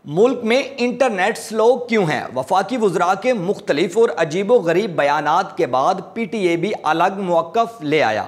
मुल्क में internet slow क्यों है? वफाकी वुज़रा के मुख्तलिफ और अजीबो गरीब बयानात के बाद PTA भी अलग मौक़िफ़ ले आया।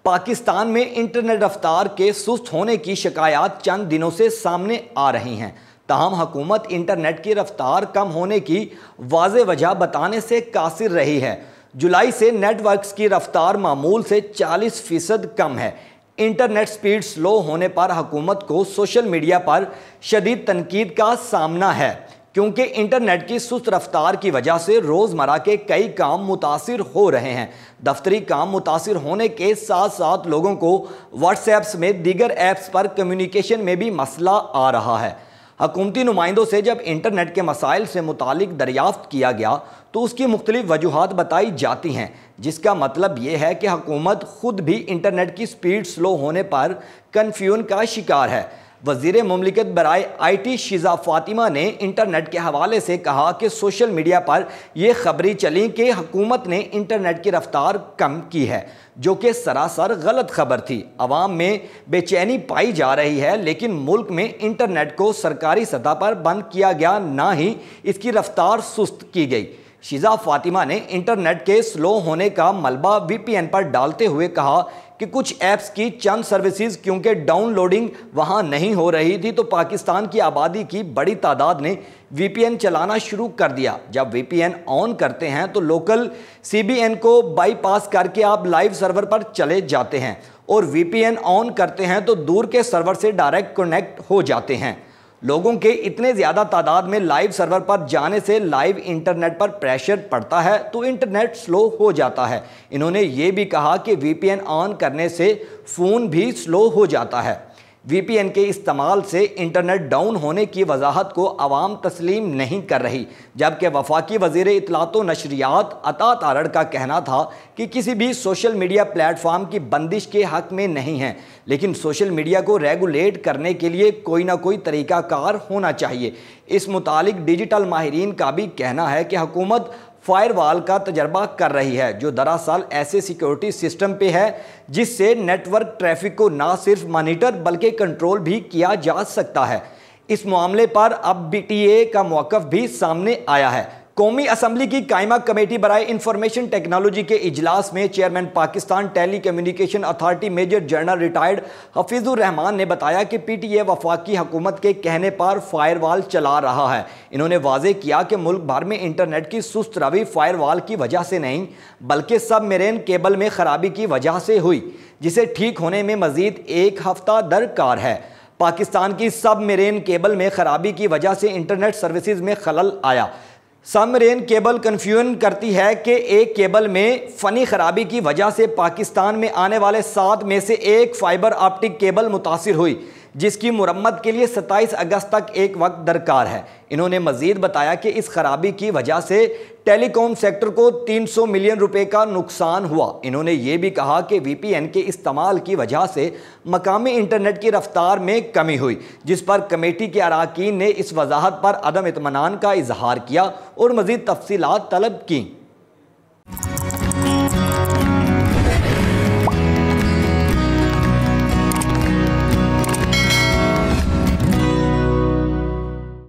पाकिस्तान में इंटरनेट रफ्तार के सुस्त होने की शिकायत चंद दिनों से सामने आ रही हैं। ताहम हुकूमत इंटरनेट की रफ्तार कम होने की वाज़ेह वजह बताने से कासिर रही है। जुलाई से नेटवर्क्स की रफ्तार मामूल से 40% कम है। इंटरनेट स्पीड स्लो होने पर हुकूमत को सोशल मीडिया पर शदीद तनकीद का सामना है, क्योंकि इंटरनेट की सुस्त रफ्तार की वजह से रोज़मर्रा के कई काम मुतासिर हो रहे हैं। दफ्तरी काम मुतासिर होने के साथ साथ लोगों को व्हाट्सएप समेत दीगर ऐप्स पर कम्युनिकेशन में भी मसला आ रहा है। हुकूमती नुमाइंदों से जब इंटरनेट के मसाइल से मुतालिक दरियाफ्त किया गया तो उसकी मुख्तलिफ वजूहात बताई जाती हैं, जिसका मतलब ये है कि हुकूमत खुद भी इंटरनेट की स्पीड स्लो होने पर कन्फ्यूजन का शिकार है। वज़ीर मुमलिकत बराए IT शिज़ा फ़ातिमा ने इंटरनेट के हवाले से कहा कि सोशल मीडिया पर यह खबरें चली कि हुकूमत ने इंटरनेट की रफ्तार कम की है, जो कि सरासर गलत खबर थी। अवाम में बेचैनी पाई जा रही है, लेकिन मुल्क में इंटरनेट को सरकारी सतह पर बंद किया गया, ना ही इसकी रफ्तार सुस्त की गई। शिज़ा फ़ातिमा ने इंटरनेट के स्लो होने का मलबा VPN पर डालते हुए कहा कि कुछ ऐप्स की चंद सर्विसेज क्योंकि डाउनलोडिंग वहां नहीं हो रही थी, तो पाकिस्तान की आबादी की बड़ी तादाद ने VPN चलाना शुरू कर दिया। जब VPN ऑन करते हैं तो लोकल CBN को बाईपास करके आप लाइव सर्वर पर चले जाते हैं, और VPN ऑन करते हैं तो दूर के सर्वर से डायरेक्ट कनेक्ट हो जाते हैं। लोगों के इतने ज़्यादा तादाद में लाइव सर्वर पर जाने से लाइव इंटरनेट पर प्रेशर पड़ता है तो इंटरनेट स्लो हो जाता है। इन्होंने ये भी कहा कि VPN ऑन करने से फ़ोन भी स्लो हो जाता है। VPN के इस्तेमाल से इंटरनेट डाउन होने की वजाहत को आवाम तस्लीम नहीं कर रही, जबकि वफाकी वज़ीर इत्तलात व नशरियात अता तारड़ का कहना था कि किसी भी सोशल मीडिया प्लेटफॉर्म की बंदिश के हक़ में नहीं है, लेकिन सोशल मीडिया को रेगुलेट करने के लिए कोई ना कोई तरीक़ाकार होना चाहिए। इस मुतालिक डिजिटल माहिरीन का भी कहना है कि हुकूमत फायरवॉल का तजर्बा कर रही है, जो दरअसल ऐसे सिक्योरिटी सिस्टम पे है जिससे नेटवर्क ट्रैफिक को ना सिर्फ मॉनिटर बल्कि कंट्रोल भी किया जा सकता है। इस मामले पर अब PTA का मौक़िफ़ भी सामने आया है। कौमी असम्बली की कायमा कमेटी बराए इंफॉर्मेशन टेक्नोलॉजी के इजलास में chairman Pakistan telecommunication authority major general retired Hafeezur Rehman ने बताया कि PTA वफाकी हुकूमत के कहने पर फायरवॉल चला रहा है। इन्होंने वाज़ेह किया कि मुल्क भर में इंटरनेट की सुस्त रवि फायरवॉल की वजह से नहीं, बल्कि सबमरीन केबल में खराबी की वजह से हुई, जिसे ठीक होने में मजीद 1 हफ्ता दरकार है। पाकिस्तान की सबमरीन केबल में खराबी की वजह से इंटरनेट सर्विसेज में खलल आया। सबमरीन केबल कन्फ्यूजन करती है कि एक केबल में फ़नी खराबी की वजह से पाकिस्तान में आने वाले 7 में से 1 फाइबर ऑप्टिक केबल मुतासिर हुई, जिसकी मुरम्मत के लिए 27 अगस्त तक एक वक्त दरकार है। इन्होंने मज़ीद बताया कि इस खराबी की वजह से टेलीकॉम सेक्टर को 300 मिलियन रुपए का नुकसान हुआ। इन्होंने ये भी कहा कि VPN के इस्तेमाल की वजह से मकामी इंटरनेट की रफ्तार में कमी हुई, जिस पर कमेटी के अरकान ने इस वजाहत पर अदम इत्मीनान का इजहार किया और मज़ीद तफसीलात तलब की।